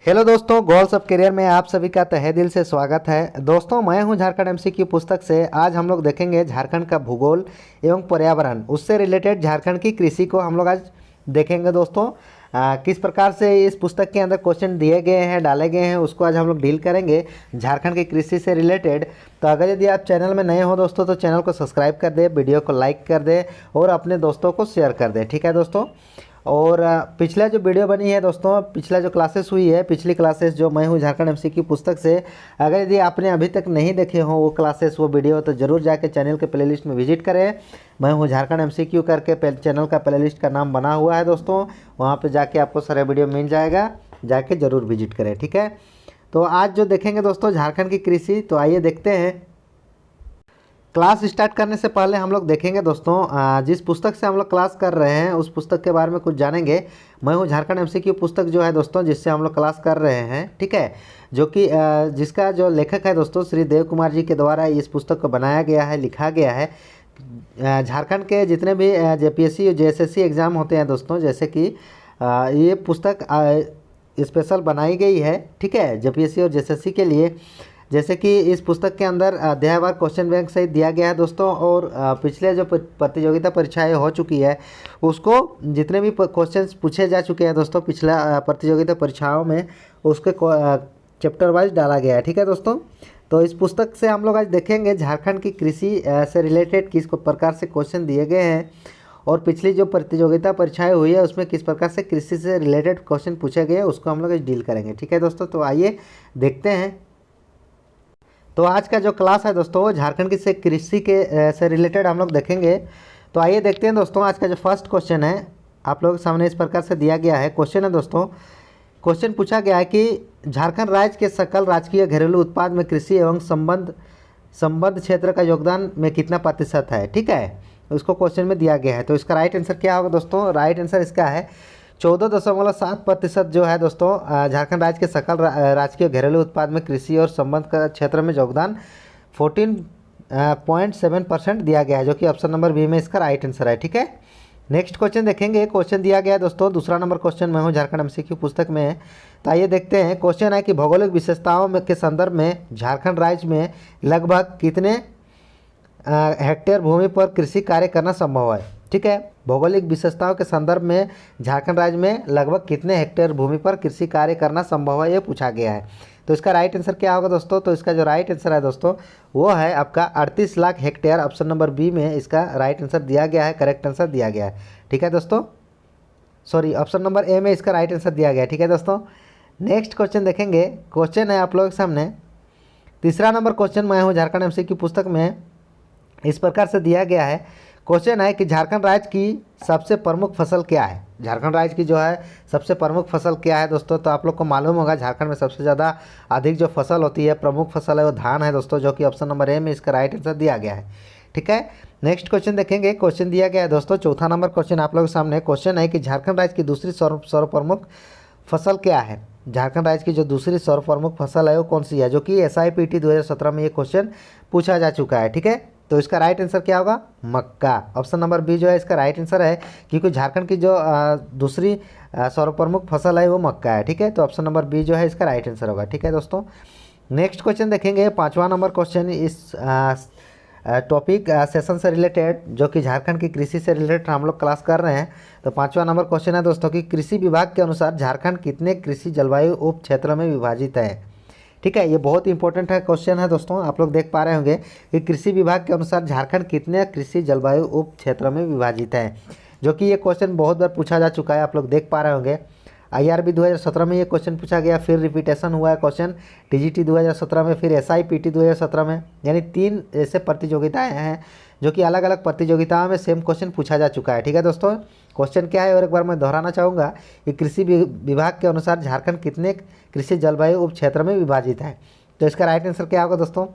Hello दोस्तों, goals of career में आप सभी का तहे दिल से स्वागत है। दोस्तों, मैं हूं झारखंड एमसीक्यू पुस्तक से। आज हम लोग देखेंगे झारखंड का भूगोल एवं पर्यावरण, उससे रिलेटेड झारखंड की कृषि को हम लोग आज देखेंगे। दोस्तों, किस प्रकार से इस पुस्तक के अंदर क्वेश्चन दिए गए हैं, डाले गए हैं, उसको आज हम लोग डील करेंगे झारखंड की कृषि से रिलेटेड। तो अगर यदि आप चैनल में नए हो दोस्तों, तो चैनल को सब्सक्राइब कर दे, वीडियो को लाइक कर दे और अपने दोस्तों को शेयर कर दे। ठीक है दोस्तों। और पिछला जो वीडियो बनी है दोस्तों, पिछला जो क्लासेस हुई है, पिछली क्लासेस जो मैं हूँ झारखंड एमसीक्यू पुस्तक से, अगर यदि आपने अभी तक नहीं देखे हो वो क्लासेस, वो वीडियो, तो ज़रूर जाके चैनल के प्लेलिस्ट में विजिट करें। मैं हूँ झारखंड एमसीक्यू करके चैनल का प्लेलिस्ट का नाम बना हुआ है दोस्तों, वहाँ पर जाके आपको सारे वीडियो मिल जाएगा, जाके ज़रूर विजिट करें। ठीक है। तो आज जो देखेंगे दोस्तों झारखंड की कृषि, तो आइए देखते हैं। क्लास स्टार्ट करने से पहले हम लोग देखेंगे दोस्तों, जिस पुस्तक से हम लोग क्लास कर रहे हैं उस पुस्तक के बारे में कुछ जानेंगे। मैं हूँ झारखंड एमसीक्यू पुस्तक जो है दोस्तों, जिससे हम लोग क्लास कर रहे हैं। ठीक है। जो कि जिसका जो लेखक है दोस्तों, श्री देव कुमार जी के द्वारा इस पुस्तक को बनाया गया है, लिखा गया है। झारखंड के जितने भी जेपीएससी और जेएसएससी एग्ज़ाम होते हैं दोस्तों, जैसे कि ये पुस्तक स्पेशल बनाई गई है। ठीक है, जेपीएससी और जेएसएससी के लिए। जैसे कि इस पुस्तक के अंदर अध्यायवार क्वेश्चन बैंक सहित दिया गया है दोस्तों। और पिछले जो प्रतियोगिता परीक्षाएं हो चुकी है, उसको जितने भी क्वेश्चंस पूछे जा चुके हैं दोस्तों पिछला प्रतियोगिता परीक्षाओं में, उसके चैप्टर वाइज डाला गया है। ठीक है दोस्तों। तो इस पुस्तक से हम लोग आज देखेंगे झारखंड की कृषि से रिलेटेड किस प्रकार से क्वेश्चन दिए गए हैं, और पिछली जो प्रतियोगिता परीक्षाएं हुई है उसमें किस प्रकार से कृषि से रिलेटेड क्वेश्चन पूछे गए हैं, उसको हम लोग आज डील करेंगे। ठीक है दोस्तों। तो आइए देखते हैं। तो आज का जो क्लास है दोस्तों, झारखंड की से कृषि के से रिलेटेड हम लोग देखेंगे। तो आइए देखते हैं दोस्तों। आज का जो फर्स्ट क्वेश्चन है आप लोगों के सामने इस प्रकार से दिया गया है। क्वेश्चन है दोस्तों, क्वेश्चन पूछा गया है कि झारखंड राज्य के सकल राजकीय घरेलू उत्पाद में कृषि एवं संबद्ध क्षेत्र का योगदान में कितना प्रतिशत है। ठीक है, उसको क्वेश्चन में दिया गया है। तो इसका राइट आंसर क्या होगा दोस्तों? राइट आंसर इसका है 14.7% जो है दोस्तों, झारखंड राज्य के सकल राजकीय घरेलू उत्पाद में कृषि और संबंध का क्षेत्र में योगदान 14.7% दिया गया है, जो कि ऑप्शन नंबर बी में इसका राइट आंसर है। ठीक है। नेक्स्ट क्वेश्चन देखेंगे। क्वेश्चन दिया गया है दोस्तों, दूसरा नंबर क्वेश्चन मैं हूँ झारखंड एमसीक्यू पुस्तक में है। तो आइए देखते हैं। क्वेश्चन है कि भौगोलिक विशेषताओं के संदर्भ में झारखंड राज्य में लगभग कितने हेक्टेयर भूमि पर कृषि कार्य करना संभव है। ठीक है, भौगोलिक विशेषताओं के संदर्भ में झारखंड राज्य में लगभग कितने हेक्टेयर भूमि पर कृषि कार्य करना संभव है, ये पूछा गया है। तो इसका राइट आंसर क्या होगा दोस्तों? तो इसका जो राइट आंसर है दोस्तों, वो है आपका 38 lakh hectare. Option number B में इसका राइट आंसर दिया गया है, करेक्ट आंसर दिया गया है। ठीक है दोस्तों, सॉरी, ऑप्शन नंबर ए में इसका राइट आंसर दिया गया है। ठीक है दोस्तों। नेक्स्ट क्वेश्चन देखेंगे। क्वेश्चन है आप लोगों के सामने तीसरा नंबर क्वेश्चन मैं हूँ झारखंड एमसीक्यू पुस्तक में, इस प्रकार से दिया गया है। क्वेश्चन है कि झारखंड राज्य की सबसे प्रमुख फसल क्या है। झारखंड राज्य की जो है सबसे प्रमुख फसल क्या है दोस्तों? तो आप लोग को मालूम होगा झारखंड में सबसे ज़्यादा अधिक जो फसल होती है, प्रमुख फसल है, वो धान है दोस्तों, जो कि ऑप्शन नंबर ए में इसका राइट आंसर दिया गया है। ठीक है। नेक्स्ट क्वेश्चन देखेंगे। क्वेश्चन दिया गया है दोस्तों, चौथा नंबर क्वेश्चन आप लोगों के सामने। क्वेश्चन है कि झारखंड राज्य की दूसरी सर्वप्रमुख फसल क्या है। झारखंड राज्य की जो दूसरी सर्वप्रमुख फसल है वो कौन सी है, जो कि SIPT 2017 में ये क्वेश्चन पूछा जा चुका है। ठीक है। तो इसका राइट आंसर क्या होगा? मक्का। ऑप्शन नंबर बी जो है इसका राइट आंसर है, क्योंकि झारखंड की जो दूसरी सर्वप्रमुख फसल है वो मक्का है। ठीक है। तो ऑप्शन नंबर बी जो है इसका राइट आंसर होगा। ठीक है दोस्तों। नेक्स्ट क्वेश्चन देखेंगे। पांचवा नंबर क्वेश्चन इस टॉपिक सेशन से रिलेटेड, जो कि झारखंड की कृषि से रिलेटेड हम लोग क्लास कर रहे हैं। तो पांचवा नंबर क्वेश्चन है दोस्तों कि कृषि विभाग के अनुसार झारखंड कितने कृषि जलवायु उप क्षेत्रों में विभाजित है। ठीक है, ये बहुत इंपॉर्टेंट है क्वेश्चन है दोस्तों। आप लोग देख पा रहे होंगे कि कृषि विभाग के अनुसार झारखंड कितने कृषि जलवायु उप क्षेत्रों में विभाजित है, जो कि ये क्वेश्चन बहुत बार पूछा जा चुका है। आप लोग देख पा रहे होंगे IRB 2017 में ये क्वेश्चन पूछा गया, फिर रिपीटेशन हुआ है क्वेश्चन TGT 2017 में, फिर SIPT 2017 में। यानी 3 ऐसे प्रतियोगिताएँ हैं जो कि अलग अलग प्रतियोगिताओं में सेम क्वेश्चन पूछा जा चुका है। ठीक है दोस्तों। क्वेश्चन क्या है और एक बार मैं दोहराना चाहूँगा कि कृषि विभाग के अनुसार झारखंड कितने कृषि जलवायु उप क्षेत्र में विभाजित है। तो इसका राइट आंसर क्या होगा दोस्तों?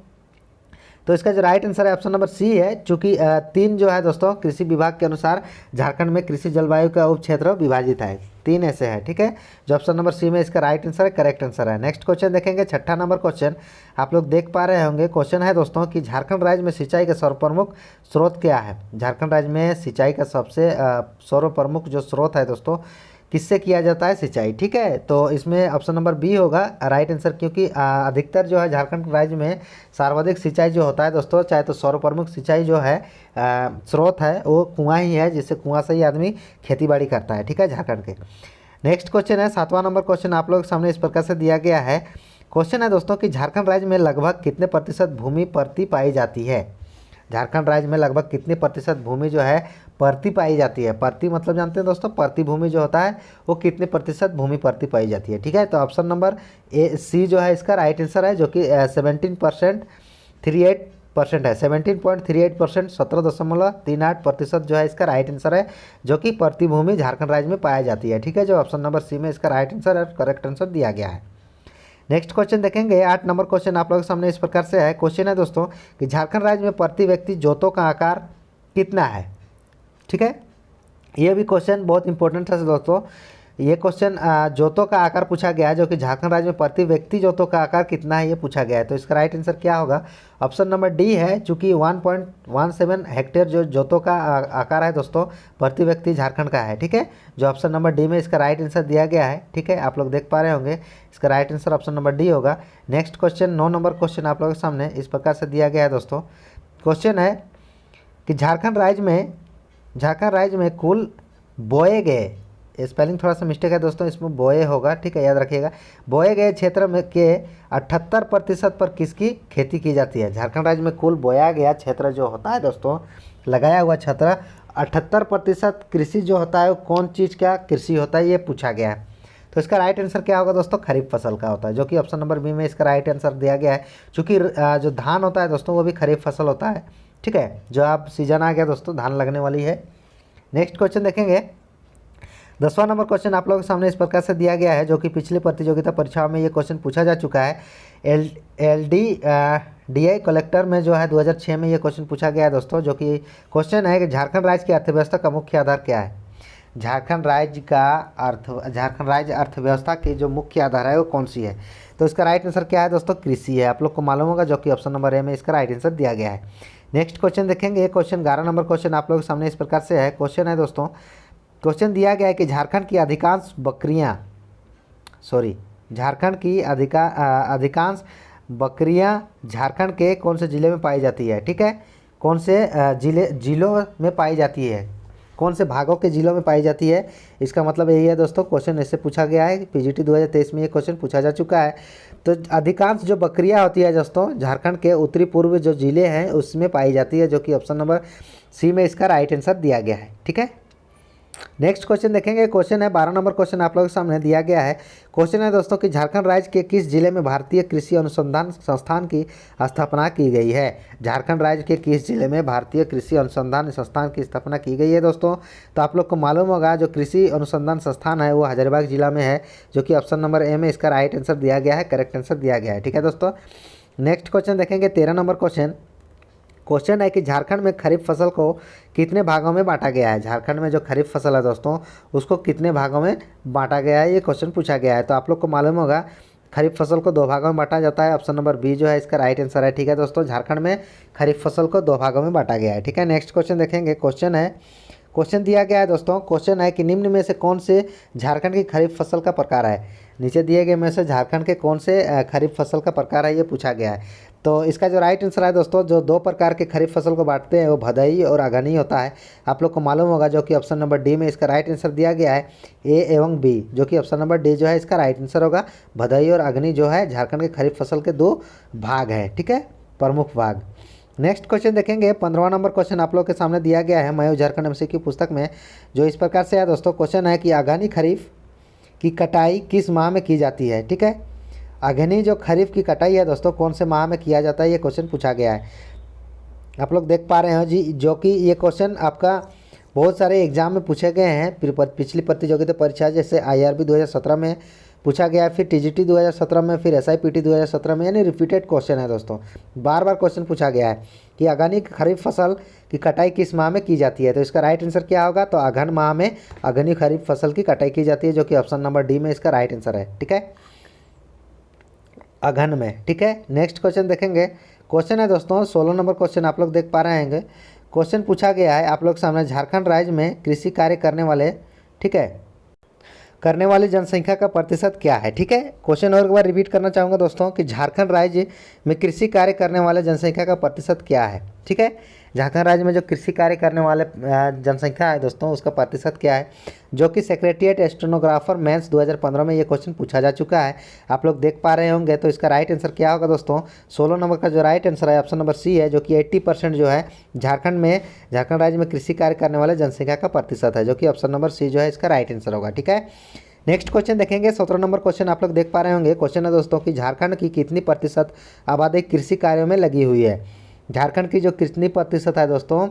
तो इसका जो राइट आंसर है ऑप्शन नंबर सी है, चूँकि 3 जो है दोस्तों कृषि विभाग के अनुसार झारखंड में कृषि जलवायु का उप क्षेत्र विभाजित है। 3 ऐसे है। ठीक है, जो ऑप्शन नंबर सी में इसका राइट आंसर है, करेक्ट आंसर है। नेक्स्ट क्वेश्चन देखेंगे। छठा नंबर क्वेश्चन आप लोग देख पा रहे होंगे। क्वेश्चन है दोस्तों कि झारखंड राज्य में सिंचाई का सर्वप्रमुख स्रोत क्या है। झारखंड राज्य में सिंचाई का सबसे सर्वप्रमुख जो स्रोत है दोस्तों, किससे किया जाता है? सिंचाई। ठीक है, तो इसमें ऑप्शन नंबर बी होगा राइट आंसर, क्योंकि अधिकतर जो है झारखंड राज्य में सर्वाधिक सिंचाई जो होता है दोस्तों, चाहे तो सर्वप्रमुख सिंचाई जो है स्रोत है वो कुआं ही है, जिससे कुआं से ही आदमी खेती बाड़ी करता है। ठीक है, झारखंड के। नेक्स्ट क्वेश्चन है 7वां नंबर क्वेश्चन आप लोगों के सामने इस प्रकार से दिया गया है। क्वेश्चन है दोस्तों कि झारखंड राज्य में लगभग कितने प्रतिशत भूमि परती पाई जाती है? झारखंड राज्य में लगभग कितने प्रतिशत भूमि जो है परती पाई जाती है? परती मतलब जानते हैं दोस्तों, परती भूमि जो होता है वो कितने प्रतिशत भूमि परती पाई जाती है? ठीक है, तो ऑप्शन नंबर ए सी जो है इसका राइट आंसर है, जो कि 17.38% है। 17.38%, 17.38% जो है इसका राइट आंसर है, जो कि परती भूमि झारखंड राज्य में पाई जाती है। ठीक है, जो ऑप्शन नंबर सी में इसका राइट आंसर और करेक्ट आंसर दिया गया है। नेक्स्ट क्वेश्चन देखेंगे 8 नंबर क्वेश्चन आप लोगों के सामने इस प्रकार से है। क्वेश्चन है दोस्तों कि झारखंड राज्य में प्रति व्यक्ति जोतों का आकार कितना है? ठीक है, ये भी क्वेश्चन बहुत इंपॉर्टेंट है दोस्तों। ये क्वेश्चन जोतों का आकार पूछा गया है, जो कि झारखंड राज्य में प्रति व्यक्ति जोतों का आकार कितना है ये पूछा गया है। तो इसका राइट आंसर क्या होगा? ऑप्शन नंबर डी है, चूँकि 1.17 हेक्टेयर जो जोतों का आकार है दोस्तों प्रति व्यक्ति झारखंड का है। ठीक है, जो ऑप्शन नंबर डी में इसका राइट आंसर दिया गया है। ठीक है, आप लोग देख पा रहे होंगे, इसका right answer option number D होगा। नेक्स्ट क्वेश्चन 9 नंबर क्वेश्चन आप लोगों के सामने इस प्रकार से दिया गया है दोस्तों। क्वेश्चन है कि झारखंड राज्य में कुल बोए गए, स्पेलिंग थोड़ा सा मिस्टेक है दोस्तों, इसमें बोए होगा। ठीक है, याद रखिएगा। बोए गए क्षेत्र में के 78% पर किसकी खेती की जाती है? झारखंड राज्य में कुल बोया गया क्षेत्र जो होता है दोस्तों, लगाया हुआ क्षेत्र 78% कृषि जो होता है वो कौन चीज़ का कृषि होता है ये पूछा गया है। तो इसका राइट आंसर क्या होगा दोस्तों? खरीफ फसल का होता है, जो कि ऑप्शन नंबर बी में इसका राइट आंसर दिया गया है। चूँकि जो धान होता है दोस्तों वो भी खरीफ फसल होता है। ठीक है, जो आप सीजन आ गया दोस्तों, धान लगने वाली है। नेक्स्ट क्वेश्चन देखेंगे 10वां नंबर क्वेश्चन आप लोगों के सामने इस प्रकार से दिया गया है, जो कि पिछली प्रतियोगिता परीक्षाओं में ये क्वेश्चन पूछा जा चुका है। LDDI कलेक्टर में जो है 2006 में ये क्वेश्चन पूछा गया है दोस्तों, जो कि क्वेश्चन है कि झारखंड राज्य की अर्थव्यवस्था का मुख्य आधार क्या है? झारखंड राज्य अर्थव्यवस्था की जो मुख्य आधार है वो कौन सी है? तो इसका राइट आंसर क्या है दोस्तों? कृषि है, आप लोग को मालूम होगा, जो कि ऑप्शन नंबर ए में इसका राइट आंसर दिया गया है। नेक्स्ट क्वेश्चन देखेंगे, क्वेश्चन 11 नंबर क्वेश्चन आप लोगों के सामने इस प्रकार से है। क्वेश्चन है दोस्तों, क्वेश्चन दिया गया है कि झारखंड की अधिकांश बकरियां झारखंड के कौन से ज़िले में पाई जाती है? ठीक है, कौन से जिलों में पाई जाती है, कौन से भागों के जिलों में पाई जाती है? इसका मतलब यही है दोस्तों, क्वेश्चन ऐसे पूछा गया है। PGT 2023 में ये क्वेश्चन पूछा जा चुका है। तो अधिकांश जो बकरियां होती है दोस्तों झारखंड के उत्तरी पूर्व जो ज़िले हैं उसमें पाई जाती है, जो कि ऑप्शन नंबर सी में इसका राइट आंसर दिया गया है। ठीक है, नेक्स्ट क्वेश्चन देखेंगे। क्वेश्चन है 12 नंबर क्वेश्चन आप लोगों के सामने दिया गया है। क्वेश्चन है दोस्तों कि झारखंड राज्य के किस जिले में भारतीय कृषि अनुसंधान संस्थान की स्थापना की गई है? झारखंड राज्य के किस जिले में भारतीय कृषि अनुसंधान संस्थान की स्थापना की गई है दोस्तों? तो आप लोग को मालूम होगा, जो कृषि अनुसंधान संस्थान है वो हजारीबाग जिला में है, जो कि ऑप्शन नंबर ए में इसका राइट आंसर दिया गया है, करेक्ट आंसर दिया गया है। ठीक है दोस्तों, नेक्स्ट क्वेश्चन देखेंगे 13 नंबर क्वेश्चन है कि झारखंड में खरीफ फसल को कितने भागों में बांटा गया है? झारखंड में जो खरीफ फसल है दोस्तों उसको कितने भागों में बांटा गया है, ये क्वेश्चन पूछा गया है। तो आप लोग को मालूम होगा, खरीफ फसल को 2 भागों में बांटा जाता है, ऑप्शन नंबर बी जो है इसका राइट आंसर है। ठीक है दोस्तों, झारखंड में खरीफ फसल को 2 भागों में बांटा गया है। ठीक है, नेक्स्ट क्वेश्चन देखेंगे। क्वेश्चन दिया गया है दोस्तों, क्वेश्चन है कि निम्न में से कौन से झारखंड की खरीफ फसल का प्रकार है? नीचे दिए गए में से झारखंड के कौन से खरीफ फसल का प्रकार है ये पूछा गया है। तो इसका जो राइट आंसर है दोस्तों, जो 2 प्रकार के खरीफ फसल को बांटते हैं वो भदई और अगहनी होता है, आप लोग को मालूम होगा, जो कि ऑप्शन नंबर डी में इसका राइट आंसर दिया गया है, ए एवं बी, जो कि ऑप्शन नंबर डी जो है इसका राइट आंसर होगा। भदई और अगहनी जो है झारखंड के खरीफ फसल के 2 भाग हैं। ठीक है, प्रमुख भाग। नेक्स्ट क्वेश्चन देखेंगे 15वां नंबर क्वेश्चन आप लोग के सामने दिया गया है मयूर झारखंड MCQ पुस्तक में, जो इस प्रकार से है दोस्तों। क्वेश्चन है कि अगहनी खरीफ की कटाई किस माह में की जाती है? ठीक है, अगहनी जो खरीफ की कटाई है दोस्तों कौन से माह में किया जाता है, ये क्वेश्चन पूछा गया है। आप लोग देख पा रहे हो जी, जो कि ये क्वेश्चन आपका बहुत सारे एग्जाम में पूछे गए हैं, पिछली प्रतियोगिता परीक्षा जैसे IRB 2017 में पूछा गया है, फिर TGT 2017 में, फिर SIPT 2017 में, यानी रिपीटेड क्वेश्चन है दोस्तों। बार बार क्वेश्चन पूछा गया है कि अगहनी खरीफ फसल की कटाई किस माह में की जाती है? तो इसका राइट आंसर क्या होगा? तो अगहन माह में अगहनी खरीफ फसल की कटाई की जाती है, जो कि ऑप्शन नंबर डी में इसका राइट आंसर है। ठीक है, अगहन में। ठीक है, नेक्स्ट क्वेश्चन देखेंगे। क्वेश्चन है दोस्तों 16 नंबर क्वेश्चन आप लोग देख पा रहे हैं। क्वेश्चन पूछा गया है आप लोग सामने, झारखंड राज्य में कृषि कार्य करने वाले, ठीक है, करने वाली जनसंख्या का प्रतिशत क्या है। ठीक है, क्वेश्चन और एक बार रिपीट करना चाहूँगा दोस्तों कि झारखंड राज्य में कृषि कार्य करने वाले जनसंख्या का प्रतिशत क्या है। ठीक है, झारखंड राज्य में जो कृषि कार्य करने वाले जनसंख्या है दोस्तों उसका प्रतिशत क्या है, जो कि सेक्रेटरीट स्टेनोग्राफर मेंस 2015 में ये क्वेश्चन पूछा जा चुका है। आप लोग देख पा रहे होंगे। तो इसका राइट आंसर क्या होगा दोस्तों, 16 नंबर का जो राइट आंसर है ऑप्शन नंबर सी है, जो कि 80% जो है झारखंड राज्य में कृषि कार्य करने वाले जनसंख्या का प्रतिशत है, जो कि ऑप्शन नंबर सी जो है इसका राइट आंसर होगा। ठीक है, नेक्स्ट क्वेश्चन देखेंगे। 17 नंबर क्वेश्चन आप लोग देख पा रहे होंगे। क्वेश्चन है दोस्तों कि झारखंड की कितनी प्रतिशत आबादी कृषि कार्यों में लगी हुई है। झारखंड की जो कितनी प्रतिशत है दोस्तों,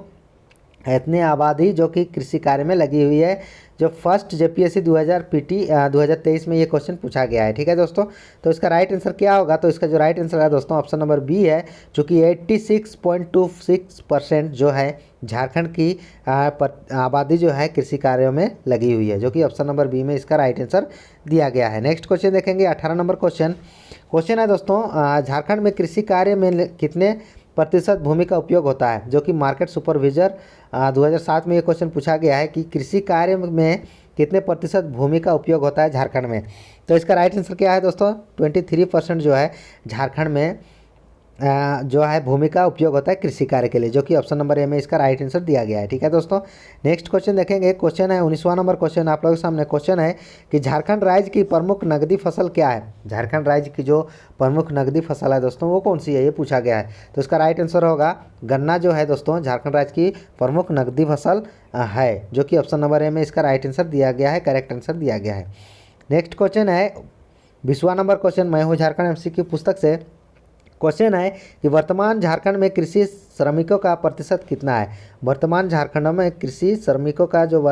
इतनी आबादी जो कि कृषि कार्य में लगी हुई है। जो फर्स्ट जेपीएससी 2023 में ये क्वेश्चन पूछा गया है। ठीक है दोस्तों, तो इसका राइट आंसर क्या होगा, तो इसका जो राइट आंसर है दोस्तों ऑप्शन नंबर बी है, जो कि 86.26% जो है झारखंड की आबादी जो है कृषि कार्यों में लगी हुई है, जो कि ऑप्शन नंबर बी में इसका राइट आंसर दिया गया है। नेक्स्ट क्वेश्चन देखेंगे। 18 नंबर क्वेश्चन है दोस्तों, झारखंड में कृषि कार्य में कितने प्रतिशत भूमि का उपयोग होता है, जो कि मार्केट सुपरविजर 2007 में ये क्वेश्चन पूछा गया है कि कृषि कार्य में कितने प्रतिशत भूमि का उपयोग होता है झारखंड में। तो इसका राइट आंसर क्या है दोस्तों, 23% जो है झारखंड में जो है भूमि का उपयोग होता है कृषि कार्य के लिए, जो कि ऑप्शन नंबर ए में इसका राइट आंसर दिया गया है। ठीक है दोस्तों, नेक्स्ट क्वेश्चन देखेंगे। क्वेश्चन है 19वां नंबर क्वेश्चन आप लोगों के सामने। क्वेश्चन है कि झारखंड राज्य की प्रमुख नकदी फसल क्या है। झारखंड राज्य की जो प्रमुख नकदी फसल है दोस्तों वो कौन सी है, ये पूछा गया है। तो इसका राइट आंसर होगा गन्ना जो है दोस्तों झारखंड राज्य की प्रमुख नकदी फसल है, जो कि ऑप्शन नंबर ए में इसका राइट आंसर दिया गया है, करेक्ट आंसर दिया गया है। नेक्स्ट क्वेश्चन है 20वां नंबर क्वेश्चन। मैं हूँ झारखंड एमसीक्यू पुस्तक से। क्वेश्चन है कि वर्तमान झारखंड में कृषि श्रमिकों का प्रतिशत कितना है। वर्तमान झारखंड में कृषि श्रमिकों का जो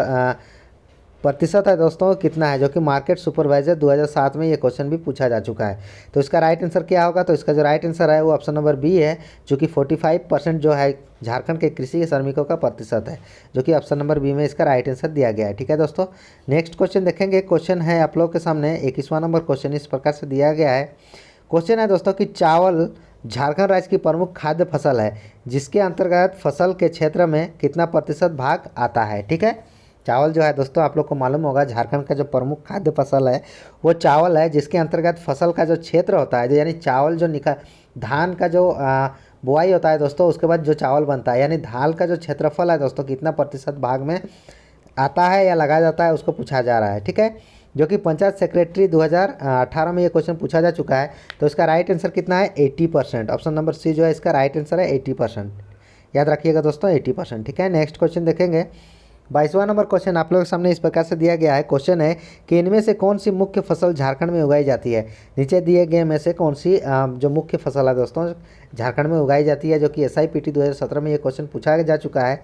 प्रतिशत है दोस्तों कितना है, जो कि मार्केट सुपरवाइजर 2007 में ये क्वेश्चन भी पूछा जा चुका है। तो इसका राइट आंसर क्या होगा, तो इसका जो राइट आंसर है वो ऑप्शन नंबर बी है, जो कि 45% जो है झारखंड के कृषि श्रमिकों का प्रतिशत है, जो कि ऑप्शन नंबर बी में इसका राइट आंसर दिया गया है। ठीक है दोस्तों, नेक्स्ट क्वेश्चन देखेंगे। क्वेश्चन है आप लोग के सामने 21वां नंबर क्वेश्चन इस प्रकार से दिया गया है। क्वेश्चन है दोस्तों कि चावल झारखंड राज्य की प्रमुख खाद्य फसल है, जिसके अंतर्गत फसल के क्षेत्र में कितना प्रतिशत भाग आता है। ठीक है, चावल जो है दोस्तों आप लोग को मालूम होगा झारखंड का जो प्रमुख खाद्य फसल है वो चावल है, जिसके अंतर्गत फसल का जो क्षेत्र होता है, यानी चावल जो धान का जो बुआई होता है दोस्तों, उसके बाद जो चावल बनता है, यानी धान का जो क्षेत्रफल है दोस्तों कितना प्रतिशत भाग में आता है या लगाया जाता है, उसको पूछा जा रहा है। ठीक है, जो कि पंचायत सेक्रेटरी 2018 में ये क्वेश्चन पूछा जा चुका है। तो इसका राइट आंसर कितना है, 80%। ऑप्शन नंबर सी जो है इसका राइट आंसर है 80%। याद रखिएगा दोस्तों 80%। ठीक है, नेक्स्ट क्वेश्चन देखेंगे। 22वां नंबर क्वेश्चन आप लोगों के सामने इस प्रकार से दिया गया है। क्वेश्चन है कि इनमें से कौन सी मुख्य फसल झारखंड में उगाई जाती है। नीचे दिए गए में से कौन सी जो मुख्य फसल है दोस्तों झारखंड में उगाई जाती है, जो कि SIPT 2017 में ये क्वेश्चन पूछा जा चुका है।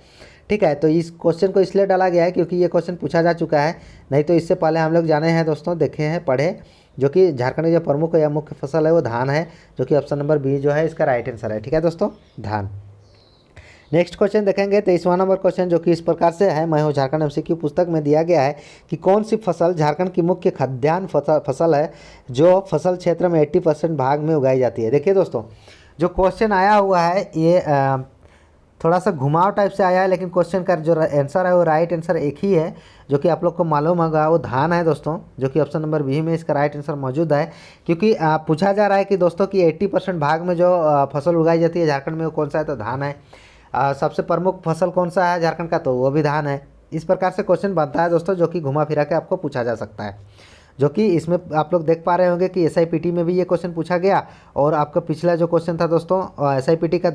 ठीक है, तो इस क्वेश्चन को इसलिए डाला गया है क्योंकि ये क्वेश्चन पूछा जा चुका है, नहीं तो इससे पहले हम लोग जाने हैं दोस्तों, देखे हैं, पढ़े, जो कि झारखंड की जो प्रमुख या मुख्य फसल है वो धान है, जो कि ऑप्शन नंबर बी जो है इसका राइट आंसर है। ठीक है दोस्तों, धान। नेक्स्ट क्वेश्चन देखेंगे 23वां नंबर क्वेश्चन, जो कि इस प्रकार से है। मैं हूँ झारखंड एमसीक्यू पुस्तक में दिया गया है कि कौन सी फसल झारखंड की मुख्य खाद्यान्न फसल है, जो फसल क्षेत्र में 80% भाग में उगाई जाती है। देखिए दोस्तों, जो क्वेश्चन आया हुआ है ये थोड़ा सा घुमाव टाइप से आया है, लेकिन क्वेश्चन का जो आंसर है वो राइट आंसर एक ही है, जो कि आप लोग को मालूम होगा, वो धान है दोस्तों, जो कि ऑप्शन नंबर बी में इसका राइट आंसर मौजूद है। क्योंकि पूछा जा रहा है कि दोस्तों कि 80% भाग में जो फसल उगाई जाती है झारखंड में वो कौन सा है, तो धान है। सबसे प्रमुख फसल कौन सा है झारखंड का, तो वो भी धान है। इस प्रकार से क्वेश्चन बनता है दोस्तों, जो कि घुमा फिरा के आपको पूछा जा सकता है, जो कि इसमें आप लोग देख पा रहे होंगे कि SIPT में भी ये क्वेश्चन पूछा गया, और आपका पिछला जो क्वेश्चन था दोस्तों SIPT का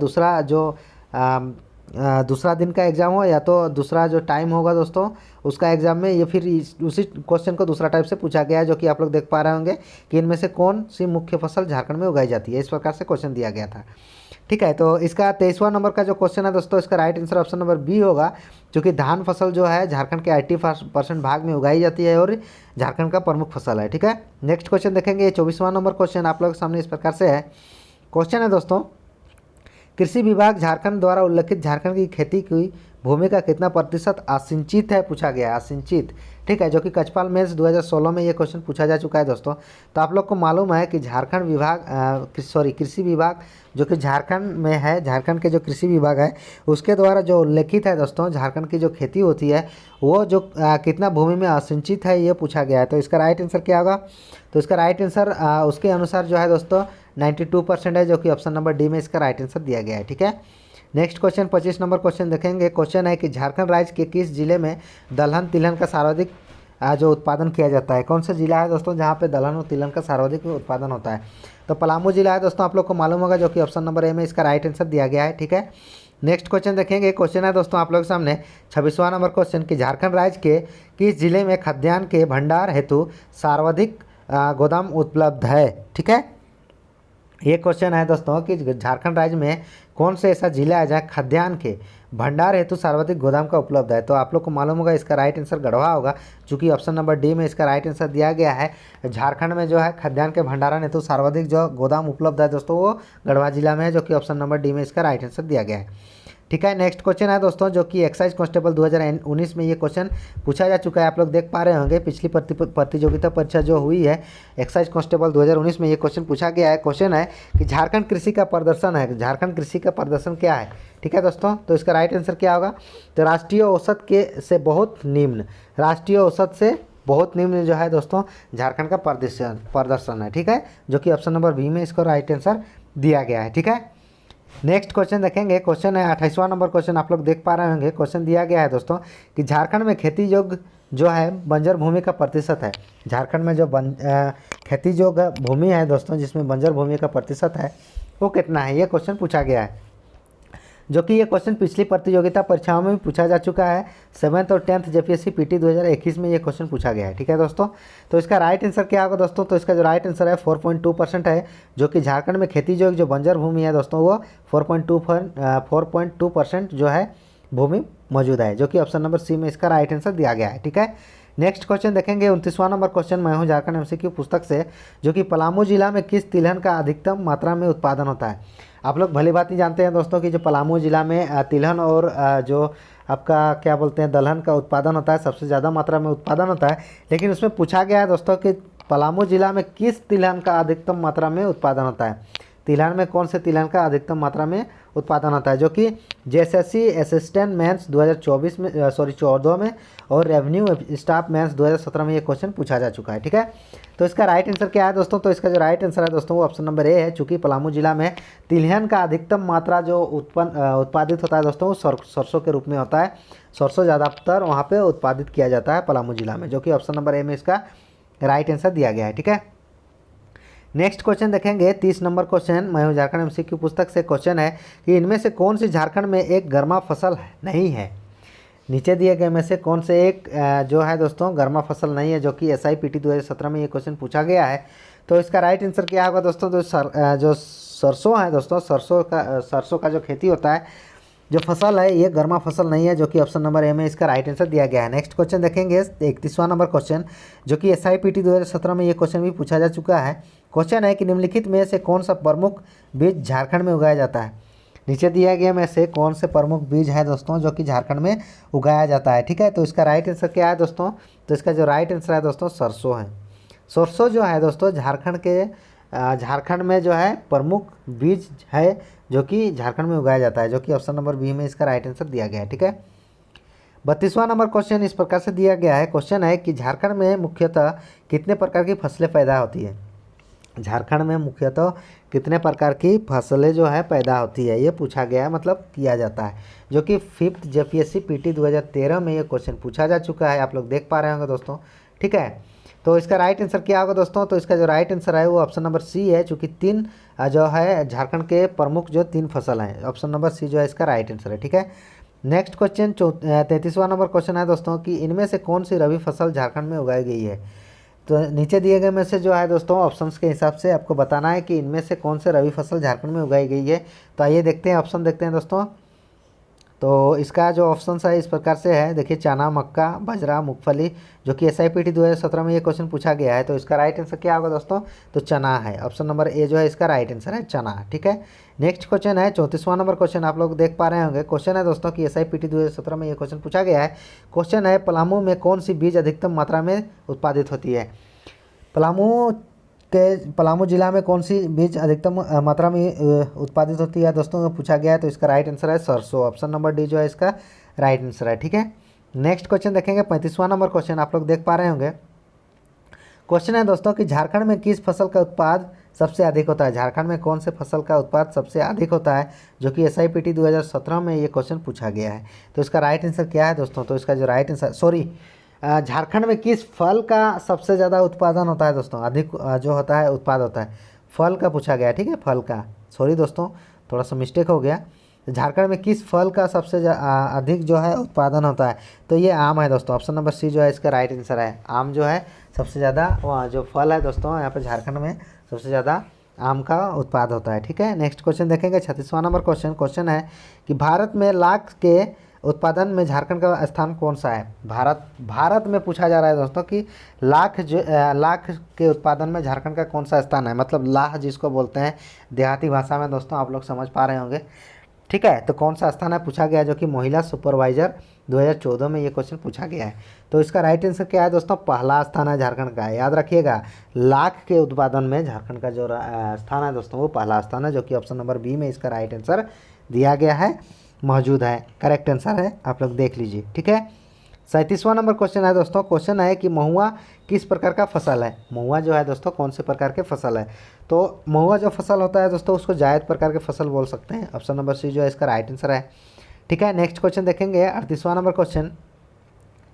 दूसरा दिन का एग्ज़ाम हो या तो दूसरा जो टाइम होगा दोस्तों उसका एग्ज़ाम में, ये फिर उसी क्वेश्चन को दूसरा टाइप से पूछा गया है, जो कि आप लोग देख पा रहे होंगे कि इनमें से कौन सी मुख्य फसल झारखंड में उगाई जाती है। इस प्रकार से क्वेश्चन दिया गया था। ठीक है, तो इसका 23वां नंबर का जो क्वेश्चन है दोस्तों, इसका right answer option number B होगा, क्योंकि धान फसल जो है झारखंड के 80% भाग में उगाई जाती है और झारखंड का प्रमुख फसल है। ठीक है, नेक्स्ट क्वेश्चन देखेंगे। 24वां नंबर क्वेश्चन आप लोग के सामने इस प्रकार से है। क्वेश्चन है दोस्तों, कृषि विभाग झारखंड द्वारा उल्लेखित झारखंड की खेती की भूमि का कितना प्रतिशत असिंचित है पूछा गया है, असिंचित। ठीक है, जो कि कचपाल मेंस 2016 में ये क्वेश्चन पूछा जा चुका है दोस्तों। तो आप लोग को मालूम है कि झारखंड विभाग कृषि विभाग जो कि झारखंड में है, झारखंड के जो कृषि विभाग है उसके द्वारा जो उल्लेखित है दोस्तों, झारखंड की जो खेती होती है वो जो कितना भूमि में असिंचित है ये पूछा गया है। तो इसका राइट आंसर क्या होगा? तो इसका राइट आंसर उसके अनुसार जो है दोस्तों 92% है, जो कि ऑप्शन नंबर डी में इसका राइट आंसर दिया गया है। ठीक है, नेक्स्ट क्वेश्चन 25 नंबर क्वेश्चन देखेंगे। क्वेश्चन है कि झारखंड राज्य के किस जिले में दलहन तिलहन का सर्वाधिक जो उत्पादन किया जाता है? कौन सा जिला है दोस्तों जहाँ पे दलहन और तिलहन का सर्वाधिक उत्पादन होता है? तो पलामू जिला है दोस्तों, आप लोग को मालूम होगा, जो कि ऑप्शन नंबर ए में इसका राइट आंसर दिया गया है। ठीक है, नेक्स्ट क्वेश्चन देखेंगे। क्वेश्चन है दोस्तों आप लोग के सामने 26वां नंबर क्वेश्चन कि झारखंड राज्य के किस जिले में खाद्यान्न के भंडार हेतु सर्वाधिक गोदाम उपलब्ध है? ठीक है, ये क्वेश्चन है दोस्तों कि झारखंड राज्य में कौन से ऐसा जिला है जहाँ खाद्यान्न के भंडार हेतु सर्वाधिक गोदाम का उपलब्ध है? तो आप लोग को मालूम होगा इसका राइट आंसर गढ़वा होगा, चूँकि ऑप्शन नंबर डी में इसका राइट आंसर दिया गया है। झारखंड में जो है खाद्यान्न के भंडारण हेतु सर्वाधिक जो गोदाम उपलब्ध है दोस्तों वो गढ़वा जिला में है, जो कि ऑप्शन नंबर डी में इसका राइट आंसर दिया गया है। ठीक है, नेक्स्ट क्वेश्चन है दोस्तों जो कि एक्साइज कांस्टेबल 2019 में ये क्वेश्चन पूछा जा चुका है। आप लोग देख पा रहे होंगे पिछली प्रतियोगिता परीक्षा जो हुई है एक्साइज कांस्टेबल 2019 में ये क्वेश्चन पूछा गया है। क्वेश्चन है कि झारखंड कृषि का प्रदर्शन है, झारखंड कृषि का प्रदर्शन क्या है? ठीक है दोस्तों, तो इसका राइट आंसर क्या होगा? तो राष्ट्रीय औसत के से बहुत निम्न, राष्ट्रीय औसत से बहुत निम्न जो है दोस्तों झारखंड का प्रदर्शन है। ठीक है, जो कि ऑप्शन नंबर बी में इसका राइट आंसर दिया गया है। ठीक है, नेक्स्ट क्वेश्चन देखेंगे। क्वेश्चन है 28वां नंबर क्वेश्चन, आप लोग देख पा रहे होंगे। क्वेश्चन दिया गया है दोस्तों कि झारखंड में खेती योग्य जो है बंजर भूमि का प्रतिशत है। झारखंड में जो खेती योग्य भूमि है दोस्तों जिसमें बंजर भूमि का प्रतिशत है वो कितना है? ये क्वेश्चन पूछा गया है, जो कि ये क्वेश्चन पिछली प्रतियोगिता परीक्षाओं में भी पूछा जा चुका है। 7th और 10th जेपीएससी पीटी 2021 में ये क्वेश्चन पूछा गया है। ठीक है दोस्तों, तो इसका राइट आंसर क्या होगा दोस्तों? तो इसका जो राइट आंसर है 4.2% है, जो कि झारखंड में खेती जो बंजर भूमि है दोस्तों वो 4.2% जो है भूमि मौजूद है, जो कि ऑप्शन नंबर सी में इसका राइट आंसर दिया गया है। ठीक है, नेक्स्ट क्वेश्चन देखेंगे। 29वां नंबर क्वेश्चन मैं हूँ झारखंड एमसीक्यू पुस्तक से, जो कि पलामू जिला में किस तिलहन का अधिकतम मात्रा में उत्पादन होता है? आप लोग भली बात ही जानते हैं दोस्तों कि जो पलामू जिला में तिलहन और जो आपका क्या बोलते हैं दलहन का उत्पादन होता है, सबसे ज़्यादा मात्रा में उत्पादन होता है। लेकिन उसमें पूछा गया है दोस्तों कि पलामू जिला में किस तिलहन का अधिकतम मात्रा में उत्पादन होता है? तिलहन में कौन से तिलहन का अधिकतम मात्रा में उत्पादन होता है? जो कि जेएसएससी असिस्टेंट मेंस 2024 में 14 में और रेवेन्यू स्टाफ मेंस 2017 में ये क्वेश्चन पूछा जा चुका है। ठीक है, तो इसका राइट आंसर क्या है दोस्तों? तो इसका जो राइट आंसर है दोस्तों वो ऑप्शन नंबर ए है, चूँकि पलामू जिला में तिलहन का अधिकतम मात्रा जो उत्पादित होता है दोस्तों वो सरसों के रूप में होता है। सरसों ज़्यादातर वहाँ पर उत्पादित किया जाता है पलामू जिला में, जो कि ऑप्शन नंबर ए में इसका राइट आंसर दिया गया है। ठीक है, नेक्स्ट क्वेश्चन देखेंगे। 30 नंबर क्वेश्चन मैं हूँ झारखंड एमसीक्यू पुस्तक से। क्वेश्चन है कि इनमें से कौन सी झारखंड में एक गर्मा फसल नहीं है? नीचे दिए गए में से कौन से एक जो है दोस्तों गर्मा फसल नहीं है, जो कि SIPT 2017 में ये क्वेश्चन पूछा गया है। तो इसका राइट आंसर क्या होगा दोस्तों? तो जो सरसों है दोस्तों, सरसों का जो खेती होता है, जो फसल है ये गर्मा फसल नहीं है, जो कि ऑप्शन नंबर ए में इसका राइट आंसर दिया गया है। नेक्स्ट क्वेश्चन देखेंगे 31वां नंबर क्वेश्चन, जो कि SIPT 2017 में ये क्वेश्चन भी पूछा जा चुका है। क्वेश्चन है कि निम्नलिखित में से कौन सा प्रमुख बीज झारखंड में उगाया जाता है? नीचे दिया गया में से कौन से प्रमुख बीज है दोस्तों जो कि झारखंड में उगाया जाता है? ठीक है, तो इसका राइट आंसर क्या है दोस्तों? तो इसका जो राइट आंसर है दोस्तों सरसों है। सरसों जो है दोस्तों झारखंड में जो है प्रमुख बीज है जो कि झारखंड में उगाया जाता है, जो कि ऑप्शन नंबर बी में इसका राइट आंसर दिया गया है। ठीक है, 32वां नंबर क्वेश्चन इस प्रकार से दिया गया है। क्वेश्चन है कि झारखंड में मुख्यतः कितने प्रकार की फसलें पैदा होती है? झारखंड में मुख्यतः कितने प्रकार की फसलें जो है पैदा होती है ये पूछा गया है, मतलब किया जाता है, जो कि 5th जेपीएससी पीटी 2013 में ये क्वेश्चन पूछा जा चुका है। आप लोग देख पा रहे होंगे दोस्तों। ठीक है, तो इसका राइट आंसर क्या होगा दोस्तों? तो इसका जो राइट आंसर है वो ऑप्शन नंबर सी है, चूँकि 3 जो है झारखंड के प्रमुख जो 3 फसल हैं, ऑप्शन नंबर सी जो है इसका राइट आंसर है। ठीक है, नेक्स्ट क्वेश्चन 33वां नंबर क्वेश्चन है दोस्तों कि इनमें से कौन सी रबी फसल झारखंड में उगाई गई है? तो नीचे दिए गए में से जो है दोस्तों ऑप्शंस के हिसाब से आपको बताना है कि इनमें से कौन से रबी फसल झारखंड में उगाई गई है। तो आइए देखते हैं, ऑप्शन देखते हैं दोस्तों। तो इसका जो ऑप्शन है इस प्रकार से है, देखिए चना, मक्का, बाजरा, मूंगफली, जो कि SIPT 2017 में ये क्वेश्चन पूछा गया है। तो इसका राइट आंसर क्या होगा दोस्तों? तो चना है। ऑप्शन नंबर ए जो है इसका राइट आंसर है चना, ठीक है। नेक्स्ट क्वेश्चन है 34वां नंबर क्वेश्चन, आप लोग देख पा रहे होंगे। क्वेश्चन है दोस्तों कि SIPT 2017 में ये क्वेश्चन पूछा गया है। क्वेश्चन है पलामू में कौन सी बीज अधिकतम मात्रा में उत्पादित होती है? पलामू जिला में कौन सी बीज अधिकतम मात्रा में उत्पादित होती है दोस्तों, पूछा गया है। तो इसका राइट आंसर है सरसों। ऑप्शन नंबर डी जो है इसका राइट आंसर है, ठीक है। नेक्स्ट क्वेश्चन देखेंगे 35वां नंबर क्वेश्चन, आप लोग देख पा रहे होंगे। क्वेश्चन है दोस्तों कि झारखंड में किस फसल का उत्पाद सबसे अधिक होता है? झारखंड में कौन से फसल का उत्पाद सबसे अधिक होता है, जो कि SIPT 2017 में ये क्वेश्चन पूछा गया है। तो इसका राइट आंसर क्या है दोस्तों? तो इसका जो राइट आंसर झारखंड में किस फल का सबसे ज़्यादा उत्पादन होता है दोस्तों, अधिक जो होता है उत्पाद होता है, फल का पूछा गया है, ठीक है। फल का, सॉरी दोस्तों थोड़ा सा मिस्टेक हो गया। झारखंड में किस फल का सबसे अधिक जो है उत्पादन होता है? तो ये आम है दोस्तों। ऑप्शन नंबर सी जो है इसका राइट आंसर है। आम जो है सबसे ज़्यादा जो फल है दोस्तों, यहाँ पर झारखंड में सबसे ज़्यादा आम का उत्पाद होता है, ठीक है। नेक्स्ट क्वेश्चन देखेंगे 36वां नंबर क्वेश्चन। क्वेश्चन है कि भारत में लाख के उत्पादन में झारखंड का स्थान कौन सा है? भारत में पूछा जा रहा है दोस्तों कि लाख के उत्पादन में झारखंड का कौन सा स्थान है, मतलब लाख जिसको बोलते हैं देहाती भाषा में दोस्तों, आप लोग समझ पा रहे होंगे, ठीक है। तो कौन सा स्थान है पूछा गया, जो कि महिला सुपरवाइजर 2014 में ये क्वेश्चन पूछा गया है। तो इसका राइट आंसर क्या है दोस्तों? पहला स्थान है झारखंड का। याद रखिएगा, लाख के उत्पादन में झारखंड का जो स्थान है दोस्तों वो पहला स्थान है, जो कि ऑप्शन नंबर बी में इसका राइट आंसर दिया गया है, मौजूद है, करेक्ट आंसर है, आप लोग देख लीजिए, ठीक है। 37वां नंबर क्वेश्चन है दोस्तों। क्वेश्चन है कि महुआ किस प्रकार का फसल है? महुआ जो है दोस्तों कौन से प्रकार के फसल है? तो महुआ जो फसल होता है दोस्तों उसको जायद प्रकार के फसल बोल सकते हैं। ऑप्शन नंबर सी जो है इसका राइट आंसर है, ठीक है। नेक्स्ट क्वेश्चन देखेंगे 38वां नंबर क्वेश्चन।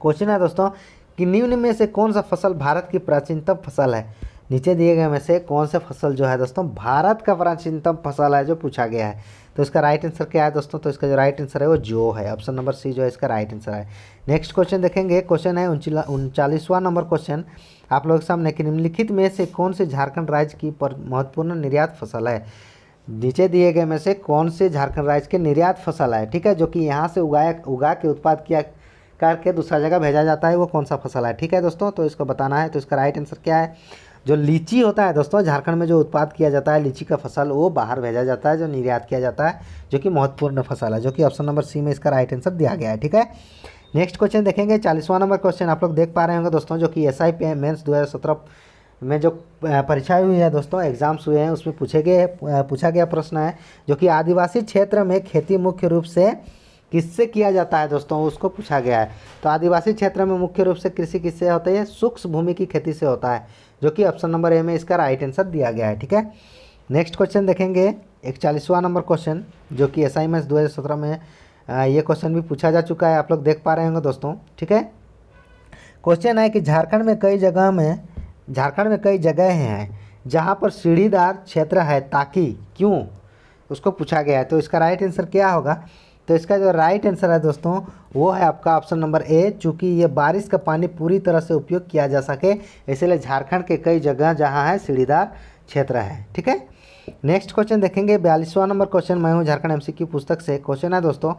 क्वेश्चन है दोस्तों कि निम्न में से कौन सा फसल भारत की प्राचीनतम फसल है? नीचे दिए गए में से कौन सा फसल जो है दोस्तों भारत का प्राचीनतम फसल है, जो पूछा गया है। तो इसका राइट आंसर क्या है दोस्तों? तो इसका जो राइट आंसर है वो जो है। ऑप्शन नंबर सी जो है इसका राइट आंसर है। नेक्स्ट क्वेश्चन देखेंगे। क्वेश्चन है 39वां नंबर क्वेश्चन आप लोग के सामने कि निम्नलिखित में से कौन से झारखंड राज्य की महत्वपूर्ण निर्यात फसल है? नीचे दिए गए में से कौन से झारखंड राज्य के निर्यात फसल है, ठीक है, जो कि यहाँ से उगा के उत्पाद किया करके दूसरा जगह भेजा जाता है, वो कौन सा फसल है, ठीक है दोस्तों। तो इसको बताना है। तो इसका राइट आंसर क्या है? जो लीची होता है दोस्तों, झारखंड में जो उत्पाद किया जाता है लीची का फसल, वो बाहर भेजा जाता है, जो निर्यात किया जाता है, जो कि महत्वपूर्ण फसल है, जो कि ऑप्शन नंबर सी में इसका राइट आंसर दिया गया है, ठीक है। नेक्स्ट क्वेश्चन देखेंगे 40वां नंबर क्वेश्चन, आप लोग देख पा रहे होंगे दोस्तों, जो कि SI मेंस 2017 में जो परीक्षाएं हुई है दोस्तों, एग्जाम्स हुए हैं, उसमें पूछा गया प्रश्न है, जो कि आदिवासी क्षेत्र में खेती मुख्य रूप से किससे किया जाता है दोस्तों, उसको पूछा गया है। तो आदिवासी क्षेत्र में मुख्य रूप से कृषि किससे होता है? शुष्क भूमि की खेती से होता है, जो कि ऑप्शन नंबर ए में इसका राइट आंसर दिया गया है, ठीक है। नेक्स्ट क्वेश्चन देखेंगे 41वां नंबर क्वेश्चन, जो कि SI मेंस 2017 में ये क्वेश्चन भी पूछा जा चुका है, आप लोग देख पा रहे होंगे दोस्तों, ठीक है। क्वेश्चन है कि झारखंड में कई जगह हैं जहाँ पर सीढ़ीदार क्षेत्र है, ताकि क्यों, उसको पूछा गया है। तो इसका राइट आंसर क्या होगा? तो इसका जो राइट आंसर है दोस्तों वो है आपका ऑप्शन नंबर ए, चूँकि ये बारिश का पानी पूरी तरह से उपयोग किया जा सके, इसलिए झारखंड के कई जगह जहाँ है सीढ़ीदार क्षेत्र है, ठीक है। नेक्स्ट क्वेश्चन देखेंगे 42वां नंबर क्वेश्चन, मैं हूँ झारखंड MCQ पुस्तक से। क्वेश्चन है दोस्तों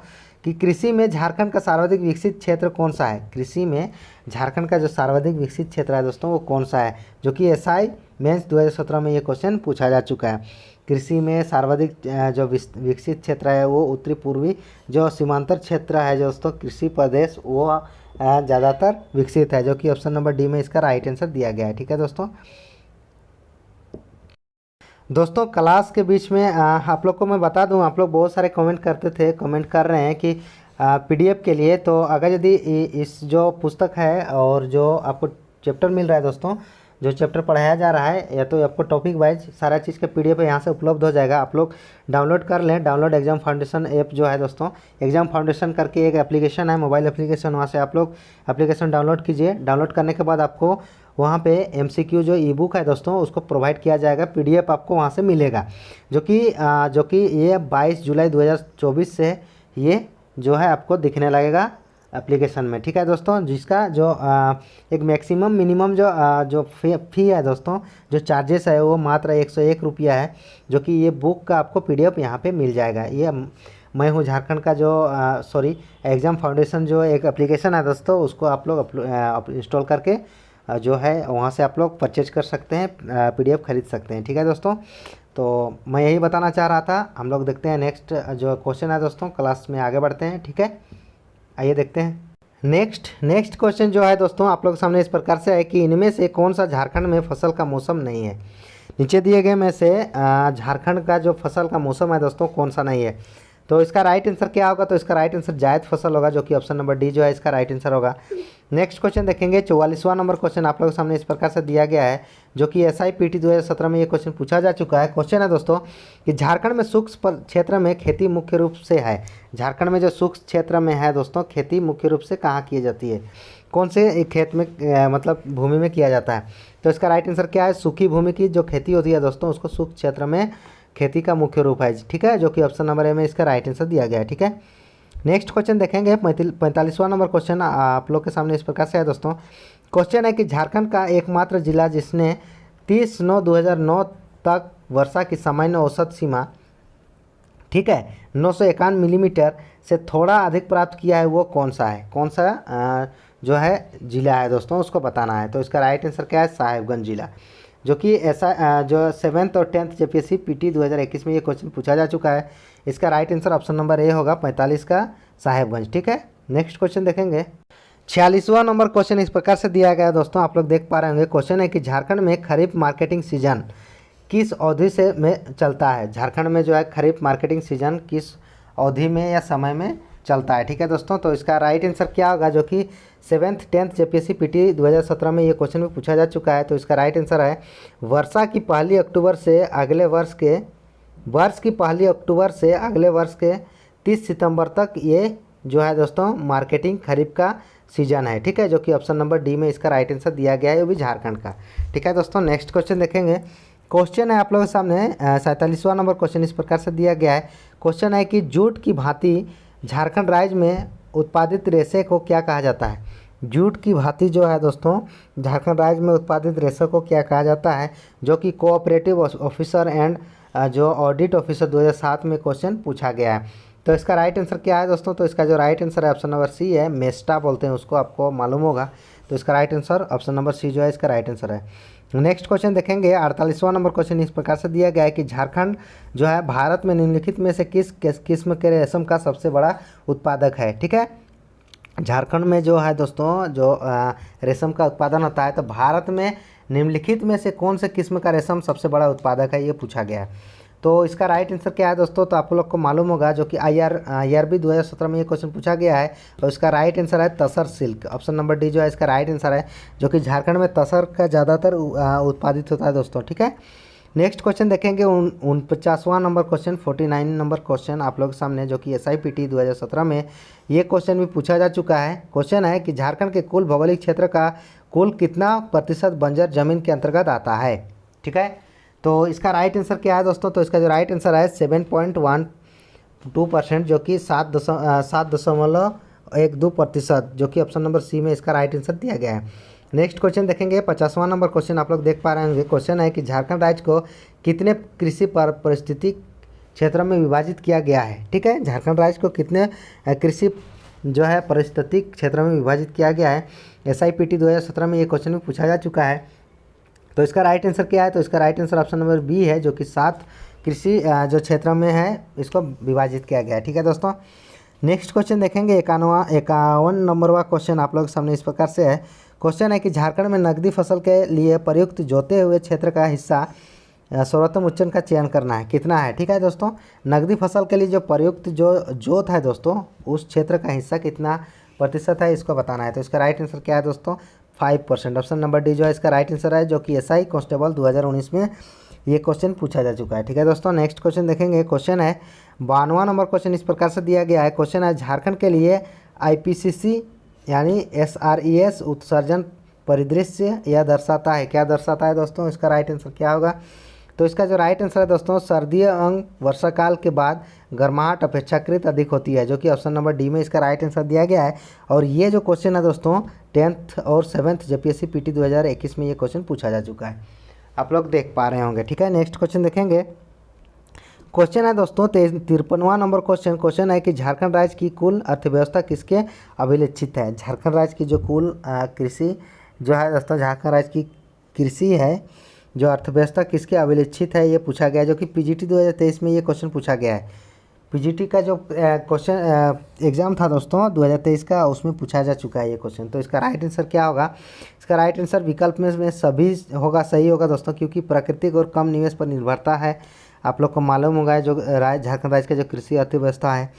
कि कृषि में झारखंड का सर्वाधिक विकसित क्षेत्र कौन सा है? कृषि में झारखंड का जो सर्वाधिक विकसित क्षेत्र है दोस्तों वो कौन सा है, जो कि SI मेंस 2017 में ये क्वेश्चन पूछा जा चुका है। कृषि में सर्वाधिक जो विकसित क्षेत्र है वो उत्तरी पूर्वी जो सीमांतर क्षेत्र है दोस्तों, कृषि प्रदेश, वो ज़्यादातर विकसित है, जो कि ऑप्शन नंबर डी में इसका राइट आंसर दिया गया है, ठीक है दोस्तों क्लास के बीच में आप लोग को मैं बता दूं, आप लोग बहुत सारे कमेंट कर रहे हैं कि PDF के लिए। तो अगर यदि इस जो पुस्तक है और जो आपको चैप्टर मिल रहा है दोस्तों, जो चैप्टर पढ़ाया जा रहा है, या तो आपको टॉपिक वाइज सारा चीज़ का PDF यहाँ से उपलब्ध हो जाएगा, आप लोग डाउनलोड कर लें। डाउनलोड एग्जाम फाउंडेशन ऐप जो है दोस्तों, एग्जाम फाउंडेशन करके एक एप्लीकेशन है, मोबाइल एप्लीकेशन, वहाँ से आप लोग एप्लीकेशन डाउनलोड कीजिए। डाउनलोड करने के बाद आपको वहाँ पे MCQ जो ई-बुक है दोस्तों उसको प्रोवाइड किया जाएगा, PDF आपको वहाँ से मिलेगा, जो कि ये 22 जुलाई 2024 से ये जो है आपको दिखने लगेगा एप्लीकेशन में, ठीक है दोस्तों। जिसका जो एक मैक्सिमम मिनिमम जो फ़ी है दोस्तों, जो चार्जेस है वो मात्र 101 रुपया है, जो कि ये बुक का आपको PDF यहाँ पे मिल जाएगा। ये मैं हूँ झारखंड का जो एग्ज़ाम फाउंडेशन जो एक एप्लीकेशन है दोस्तों, उसको आप लोग इंस्टॉल करके जो है वहाँ से आप लोग परचेज कर सकते हैं, PDF खरीद सकते हैं। ठीक है दोस्तों, तो मैं यही बताना चाह रहा था। हम लोग देखते हैं नेक्स्ट जो क्वेश्चन है दोस्तों, क्लास में आगे बढ़ते हैं। ठीक है, आइए देखते हैं। नेक्स्ट क्वेश्चन जो है दोस्तों आप लोग के सामने इस प्रकार से है कि इनमें से कौन सा झारखंड में फसल का मौसम नहीं है। नीचे दिए गए में से झारखंड का जो फसल का मौसम है दोस्तों कौन सा नहीं है। तो इसका राइट आंसर क्या होगा, तो इसका राइट आंसर जायद फसल होगा, जो कि ऑप्शन नंबर डी जो है इसका राइट आंसर होगा। नेक्स्ट क्वेश्चन देखेंगे, 44वां नंबर क्वेश्चन आप लोगों के सामने इस प्रकार से दिया गया है, जो कि SIPT 2017 में ये क्वेश्चन पूछा जा चुका है। क्वेश्चन है दोस्तों कि झारखंड में शुष्क क्षेत्र में खेती मुख्य रूप से है। झारखंड में जो शुष्क क्षेत्र में है दोस्तों, खेती मुख्य रूप से कहाँ की जाती है, कौन से खेत में मतलब भूमि में किया जाता है। तो इसका राइट आंसर क्या है, सूखी भूमि की जो खेती होती है दोस्तों, उसको शुष्क क्षेत्र में खेती का मुख्य रूप है। ठीक है, जो कि ऑप्शन नंबर ए में इसका राइट आंसर दिया गया है। ठीक है, नेक्स्ट क्वेश्चन देखेंगे, 45वां नंबर क्वेश्चन आप लोग के सामने इस प्रकार से है दोस्तों। क्वेश्चन है कि झारखंड का एकमात्र जिला जिसने 30/9/2009 तक वर्षा की सामान्य औसत सीमा, ठीक है, 951 मिलीमीटर से थोड़ा अधिक प्राप्त किया है, वो कौन सा है, कौन सा जो है जिला है दोस्तों, उसको बताना है। तो इसका राइट आंसर क्या है, साहेबगंज जिला, जो कि ऐसा जो 7th और 10th JPSC PT 2021 में ये क्वेश्चन पूछा जा चुका है। इसका right answer option number A होगा, 45 का साहेबगंज। ठीक है, नेक्स्ट क्वेश्चन देखेंगे, 46वां नंबर क्वेश्चन इस प्रकार से दिया गया है दोस्तों, आप लोग देख पा रहे होंगे। क्वेश्चन है कि झारखंड में खरीफ मार्केटिंग सीजन किस अवधि से में चलता है। झारखंड में जो है खरीफ मार्केटिंग सीजन किस अवधि में या समय में चलता है। ठीक है दोस्तों, तो इसका राइट आंसर क्या होगा, जो कि 7th 10th JPSC PT 2017 में ये क्वेश्चन भी पूछा जा चुका है। तो इसका राइट आंसर है वर्षा की पहली अक्टूबर से अगले वर्ष की पहली अक्टूबर से अगले वर्ष के 30 सितंबर तक ये जो है दोस्तों मार्केटिंग खरीफ का सीजन है। ठीक है, जो कि ऑप्शन नंबर डी में इसका राइट आंसर दिया गया है, वो भी झारखंड का। ठीक है दोस्तों, नेक्स्ट क्वेश्चन देखेंगे। क्वेश्चन है आप लोगों के सामने 47वां नंबर क्वेश्चन इस प्रकार से दिया गया है। क्वेश्चन है कि जूट की भांति झारखंड राज्य में उत्पादित रेशे को क्या कहा जाता है। जूट की भांति जो है दोस्तों झारखंड राज्य में उत्पादित रेशे को क्या कहा जाता है, जो कि कोऑपरेटिव ऑफिसर एंड जो ऑडिट ऑफिसर 2007 में क्वेश्चन पूछा गया है। तो इसका राइट आंसर क्या है दोस्तों, तो इसका जो राइट आंसर है ऑप्शन नंबर सी है, मेस्टा बोलते हैं उसको, आपको मालूम होगा। तो इसका right answer option number C जो है इसका राइट आंसर है। नेक्स्ट क्वेश्चन देखेंगे, 48वां नंबर क्वेश्चन इस प्रकार से दिया गया है कि झारखंड जो है भारत में निम्नलिखित में से किस किस्म के रेशम का सबसे बड़ा उत्पादक है। ठीक है, झारखंड में जो है दोस्तों जो रेशम का उत्पादन होता है, तो भारत में निम्नलिखित में से कौन से किस्म का रेशम सबसे बड़ा उत्पादक है, ये पूछा गया है। तो इसका राइट आंसर क्या है दोस्तों, तो आप लोग को मालूम होगा, जो कि IRB 2017 में ये क्वेश्चन पूछा गया है, और इसका राइट आंसर है तसर सिल्क, ऑप्शन नंबर डी जो है इसका राइट आंसर है, जो कि झारखंड में तसर का ज़्यादातर उत्पादित होता है दोस्तों। ठीक है, नेक्स्ट क्वेश्चन देखेंगे, 49वां नंबर क्वेश्चन, 49 नंबर क्वेश्चन आप लोग के सामने, जो कि SIPT 2017 में ये क्वेश्चन भी पूछा जा चुका है। क्वेश्चन है कि झारखंड के कुल भौगोलिक क्षेत्र का कुल कितना प्रतिशत बंजर जमीन के अंतर्गत आता है। ठीक है, तो इसका राइट आंसर क्या है दोस्तों, तो इसका जो राइट आंसर है 7.12%, जो कि 7.12%, जो कि ऑप्शन नंबर सी में इसका राइट आंसर दिया गया है। नेक्स्ट क्वेश्चन देखेंगे, 50वां नंबर क्वेश्चन आप लोग देख पा रहे होंगे। क्वेश्चन है कि झारखंड राज्य को कितने कृषि पारिस्थितिक क्षेत्र में विभाजित किया गया है। ठीक है, झारखंड राज्य को कितने कृषि जो है पारिस्थितिक क्षेत्र में विभाजित किया गया है। SIPT 2017 में ये क्वेश्चन भी पूछा जा चुका है। तो इसका राइट आंसर क्या है, तो इसका right answer option number B है, जो कि 7 कृषि जो क्षेत्र में है इसको विभाजित किया गया है। ठीक है दोस्तों, नेक्स्ट क्वेश्चन देखेंगे, 51 नंबरवा क्वेश्चन आप लोग के सामने इस प्रकार से है। क्वेश्चन है कि झारखंड में नकदी फसल के लिए प्रयुक्त जोते हुए क्षेत्र का हिस्सा सर्वोत्तम उच्चन का चयन करना है, कितना है। ठीक है दोस्तों, नकदी फसल के लिए जो प्रयुक्त जो जोत है दोस्तों, उस क्षेत्र का हिस्सा कितना प्रतिशत है, इसको बताना है। तो इसका राइट आंसर क्या है दोस्तों, 5%, ऑप्शन नंबर डी जो है इसका राइट आंसर है, जो कि SI कांस्टेबल 2019 में ये क्वेश्चन पूछा जा चुका है। ठीक है दोस्तों, नेक्स्ट क्वेश्चन देखेंगे। क्वेश्चन है 52वां नंबर क्वेश्चन इस प्रकार से दिया गया है। क्वेश्चन है झारखंड के लिए IPCC यानी SRES उत्सर्जन परिदृश्य यह दर्शाता है, क्या दर्शाता है दोस्तों, इसका राइट आंसर क्या होगा। तो इसका जो राइट आंसर है दोस्तों, सर्दीय अंग वर्षाकाल के बाद गर्माहट अपेक्षाकृत अधिक होती है, जो कि ऑप्शन नंबर डी में इसका राइट आंसर दिया गया है। और ये जो क्वेश्चन है दोस्तों 10th और 7th JPSC PT 2021 में ये क्वेश्चन पूछा जा चुका है, आप लोग देख पा रहे होंगे। ठीक है, नेक्स्ट क्वेश्चन देखेंगे। क्वेश्चन है दोस्तों 53वां नंबर क्वेश्चन। क्वेश्चन है कि झारखंड राज्य की कुल अर्थव्यवस्था किसके अभिलक्षित है। झारखंड राज्य की जो कुल कृषि जो है दोस्तों, झारखंड राज्य की कृषि है जो अर्थव्यवस्था किसके अभिलक्षित है, ये पूछा गया है, जो कि पीजीटी 2023 में ये क्वेश्चन पूछा गया है। पीजीटी का जो क्वेश्चन एग्ज़ाम था दोस्तों 2023 का, उसमें पूछा जा चुका है ये क्वेश्चन। तो इसका राइट आंसर क्या होगा? इसका राइट आंसर विकल्प में सभी होगा, सही होगा दोस्तों, क्योंकि प्राकृतिक और कम निवेश पर निर्भरता है। आप लोग को मालूम होगा जो झारखंड राज्य का जो कृषि अर्थव्यवस्था है।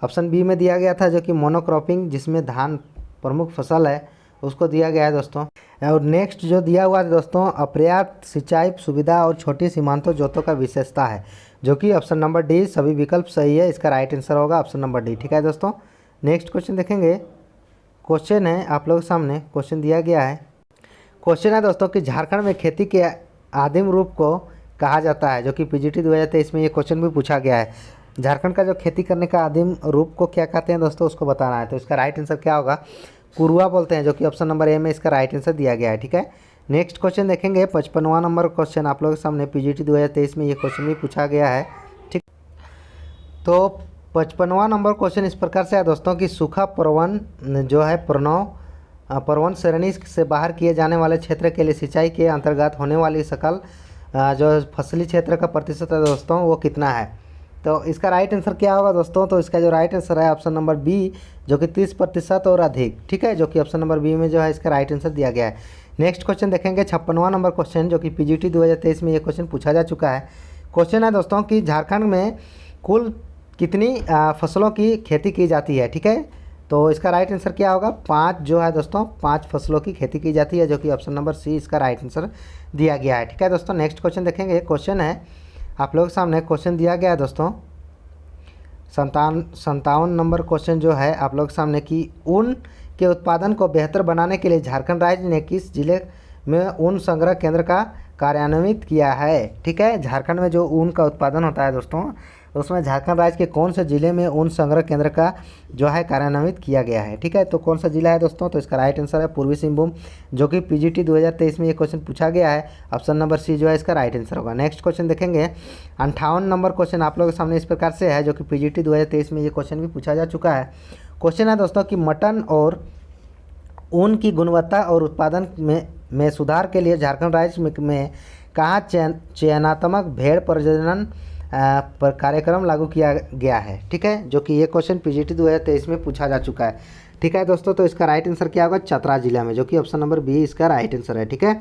ऑप्शन बी में दिया गया था जो कि मोनोक्रॉपिंग, जिसमें धान प्रमुख फसल है, उसको दिया गया है दोस्तों। और नेक्स्ट जो दिया हुआ है दोस्तों, अपर्याप्त सिंचाई सुविधा और छोटी सीमांतों जोतों का विशेषता है, जो कि ऑप्शन नंबर डी, सभी विकल्प सही है। इसका राइट आंसर होगा ऑप्शन नंबर डी। ठीक है दोस्तों, नेक्स्ट क्वेश्चन देखेंगे। क्वेश्चन है आप लोगों के सामने, क्वेश्चन दिया गया है। क्वेश्चन है दोस्तों कि झारखंड में खेती के आदिम रूप को कहा जाता है, जो कि पीजीटी 2023 में ये क्वेश्चन भी पूछा गया है। झारखंड का जो खेती करने का आदिम रूप को क्या कहते हैं दोस्तों, उसको बताना है। तो इसका राइट आंसर क्या होगा? कुरुआ बोलते हैं, जो कि ऑप्शन नंबर ए में इसका राइट आंसर दिया गया है। ठीक है, नेक्स्ट क्वेश्चन देखेंगे। 55वां नंबर क्वेश्चन आप लोगों के सामने, पीजीटी 2023 में ये क्वेश्चन भी पूछा गया है। ठीक, तो 55वां नंबर क्वेश्चन इस प्रकार से है दोस्तों कि सूखा प्रवन जो है प्रवन श्रेणी से बाहर किए जाने वाले क्षेत्र के लिए सिंचाई के अंतर्गत होने वाली सकल जो फसली क्षेत्र का प्रतिशत है दोस्तों, वो कितना है। तो इसका राइट आंसर क्या होगा दोस्तों? तो इसका जो राइट आंसर है ऑप्शन नंबर बी, जो कि 30% और अधिक। ठीक है, जो कि ऑप्शन नंबर बी में जो है इसका राइट आंसर दिया गया है। नेक्स्ट क्वेश्चन देखेंगे 56वां नंबर क्वेश्चन, जो कि पीजीटी 2023 में ये क्वेश्चन पूछा जा चुका है। क्वेश्चन है दोस्तों कि झारखंड में कुल कितनी फसलों की खेती की जाती है। ठीक है, तो इसका राइट आंसर क्या होगा? 5 जो है दोस्तों, 5 फसलों की खेती की जाती है, जो कि ऑप्शन नंबर सी इसका राइट आंसर दिया गया है। ठीक है दोस्तों, नेक्स्ट क्वेश्चन देखेंगे। क्वेश्चन है आप लोगों के सामने, क्वेश्चन दिया गया है दोस्तों 57 नंबर क्वेश्चन जो है आप लोगों के सामने कि ऊन के उत्पादन को बेहतर बनाने के लिए झारखंड राज्य ने किस जिले में ऊन संग्रह केंद्र का कार्यान्वित किया है। ठीक है, झारखंड में जो ऊन का उत्पादन होता है दोस्तों, उसमें झारखंड राज्य के कौन से ज़िले में ऊन संग्रह केंद्र का जो है कार्यान्वित किया गया है। ठीक है, तो कौन सा जिला है दोस्तों? तो इसका राइट आंसर है पूर्वी सिंहभूम, जो कि पीजीटी 2023 में ये क्वेश्चन पूछा गया है। ऑप्शन नंबर सी जो है इसका राइट आंसर होगा। नेक्स्ट क्वेश्चन देखेंगे। 58 नंबर क्वेश्चन आप लोगों के सामने इस प्रकार से है, जो कि पीजीटी 2023 में ये क्वेश्चन भी पूछा जा चुका है। क्वेश्चन है दोस्तों कि मटन और ऊन की गुणवत्ता और उत्पादन में सुधार के लिए झारखंड राज्य में कहाँ चयनात्मक भेड़ प्रजनन पर कार्यक्रम लागू किया गया है। ठीक है, जो कि ये क्वेश्चन पीजीटी 2023 में पूछा जा चुका है। ठीक है दोस्तों, तो इसका राइट आंसर क्या होगा? चतरा जिला में, जो कि ऑप्शन नंबर बी इसका राइट आंसर है। ठीक है,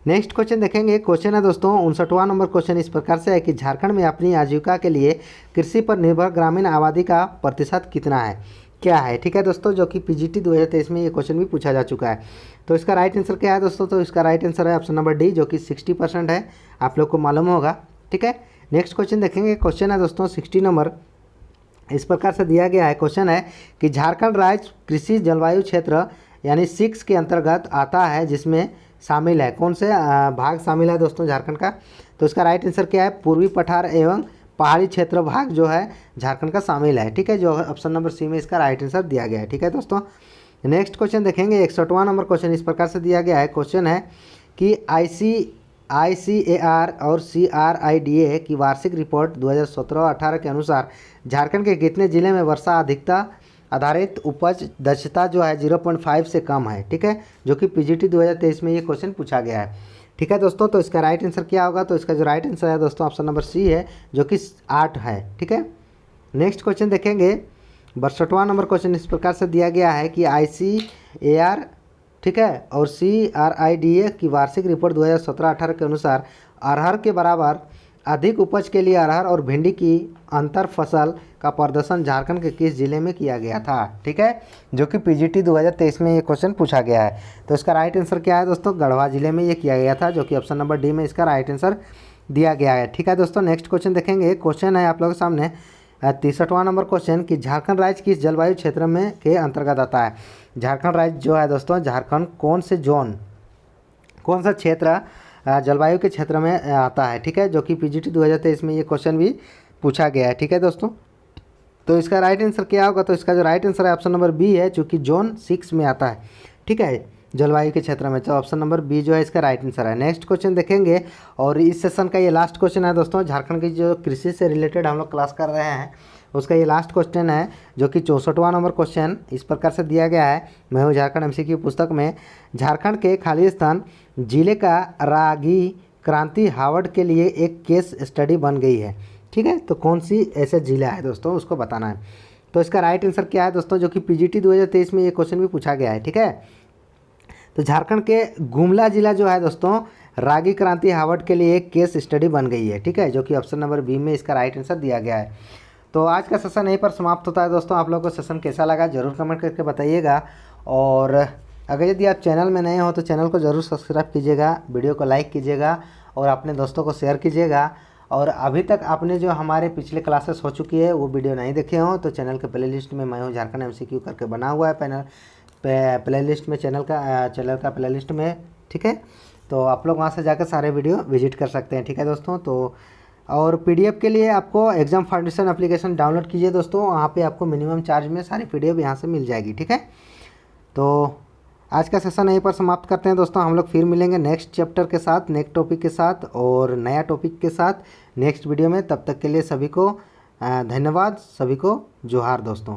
नेक्स्ट क्वेश्चन देखेंगे। क्वेश्चन है दोस्तों 59वां नंबर क्वेश्चन इस प्रकार से है कि झारखंड में अपनी आजीविका के लिए कृषि पर निर्भर ग्रामीण आबादी का प्रतिशत कितना है, क्या है। ठीक है दोस्तों, जो कि पीजीटी 2023 में ये क्वेश्चन भी पूछा जा चुका है। तो इसका राइट आंसर क्या है दोस्तों? तो इसका राइट आंसर है ऑप्शन नंबर डी, जो कि 60% है, आप लोग को मालूम होगा। ठीक है, नेक्स्ट क्वेश्चन देखेंगे। क्वेश्चन है दोस्तों 60 नंबर इस प्रकार से दिया गया है। क्वेश्चन है कि झारखंड राज्य कृषि जलवायु क्षेत्र यानी 6 के अंतर्गत आता है, जिसमें शामिल है, कौन से भाग शामिल है दोस्तों झारखंड का। तो इसका राइट आंसर क्या है? पूर्वी पठार एवं पहाड़ी क्षेत्र भाग जो है झारखंड का शामिल है। ठीक है, जो ऑप्शन नंबर सी में इसका राइट आंसर दिया गया है। ठीक है दोस्तों, नेक्स्ट क्वेश्चन देखेंगे। 61वां नंबर क्वेश्चन इस प्रकार से दिया गया है। क्वेश्चन है कि ICAR और CRIDA की वार्षिक रिपोर्ट 2017-18 के अनुसार झारखंड के कितने जिले में वर्षा अधिकता आधारित उपज दक्षता जो है 0.5 से कम है। ठीक है, जो कि पीजीटी 2023 में ये क्वेश्चन पूछा गया है। ठीक है दोस्तों, तो इसका राइट आंसर क्या होगा? तो इसका जो राइट आंसर है दोस्तों ऑप्शन नंबर सी है, जो कि 8 है। ठीक है, नेक्स्ट क्वेश्चन देखेंगे। 62वां नंबर क्वेश्चन इस प्रकार से दिया गया है कि ICAR ठीक है और CRIDA की वार्षिक रिपोर्ट 2017-18 के अनुसार अरहर के बराबर अधिक उपज के लिए अरहर और भिंडी की अंतर फसल का प्रदर्शन झारखंड के किस जिले में किया गया था। ठीक है, जो कि पीजीटी 2023 में ये क्वेश्चन पूछा गया है। तो इसका राइट आंसर क्या है दोस्तों? गढ़वा जिले में ये किया गया था, जो कि ऑप्शन नंबर डी में इसका राइट आंसर दिया गया है। ठीक है दोस्तों, नेक्स्ट क्वेश्चन देखेंगे। क्वेश्चन है आप लोगों के सामने 63वां नंबर क्वेश्चन कि झारखंड राज्य किस जलवायु क्षेत्र में के अंतर्गत आता है। झारखंड राज्य जो है दोस्तों, झारखंड कौन से जोन, कौन सा क्षेत्र जलवायु के क्षेत्र में आता है। ठीक है, जो कि पीजीटी 2023 में ये क्वेश्चन भी पूछा गया है। ठीक है दोस्तों, तो इसका राइट आंसर क्या होगा? तो इसका जो राइट आंसर है ऑप्शन नंबर बी है, जो कि जोन 6 में आता है। ठीक है, जलवायु के क्षेत्र में। तो ऑप्शन नंबर बी जो है इसका राइट आंसर है। नेक्स्ट क्वेश्चन देखेंगे और इस सेशन का ये लास्ट क्वेश्चन है दोस्तों। झारखंड की जो कृषि से रिलेटेड हम लोग क्लास कर रहे हैं उसका ये लास्ट क्वेश्चन है, जो कि 64वां नंबर क्वेश्चन इस प्रकार से दिया गया है। मैं हूँ झारखंड एमसीक्यू पुस्तक में। झारखंड के खालिस्तान जिले का रागी क्रांति हार्वर्ड के लिए एक केस स्टडी बन गई है। ठीक है, तो कौन सी ऐसे जिला है दोस्तों, उसको बताना है। तो इसका राइट आंसर क्या है दोस्तों, जो कि पीजीटी 2023 में ये क्वेश्चन भी पूछा गया है। ठीक है, तो झारखंड के गुमला जिला जो है दोस्तों रागी क्रांति हार्वर्ड के लिए एक केस स्टडी बन गई है। ठीक है, जो कि ऑप्शन नंबर बी में इसका राइट आंसर दिया गया है। तो आज का सेशन यहीं पर समाप्त होता है दोस्तों। आप लोगों को सेशन कैसा लगा ज़रूर कमेंट करके बताइएगा। और अगर यदि आप चैनल में नए हो तो चैनल को ज़रूर सब्सक्राइब कीजिएगा, वीडियो को लाइक कीजिएगा और अपने दोस्तों को शेयर कीजिएगा। और अभी तक आपने जो हमारे पिछले क्लासेस हो चुकी है वो वीडियो नहीं देखे हों तो चैनल के प्लेलिस्ट में मैं हूँ झारखंड एमसीक्यू करके बना हुआ है प्लेलिस्ट में, चैनल का प्लेलिस्ट में। ठीक है, तो आप लोग वहाँ से जाकर सारे वीडियो विजिट कर सकते हैं। ठीक है दोस्तों, तो और पीडीएफ के लिए आपको एग्जाम फाउंडेशन एप्लीकेशन डाउनलोड कीजिए दोस्तों। वहाँ पे आपको मिनिमम चार्ज में सारी पीडीएफ यहाँ से मिल जाएगी। ठीक है, तो आज का सेशन यहीं पर समाप्त करते हैं दोस्तों। हम लोग फिर मिलेंगे नेक्स्ट चैप्टर के साथ, नेक्स्ट टॉपिक के साथ और नया टॉपिक के साथ नेक्स्ट वीडियो में। तब तक के लिए सभी को धन्यवाद, सभी को जोहार दोस्तों।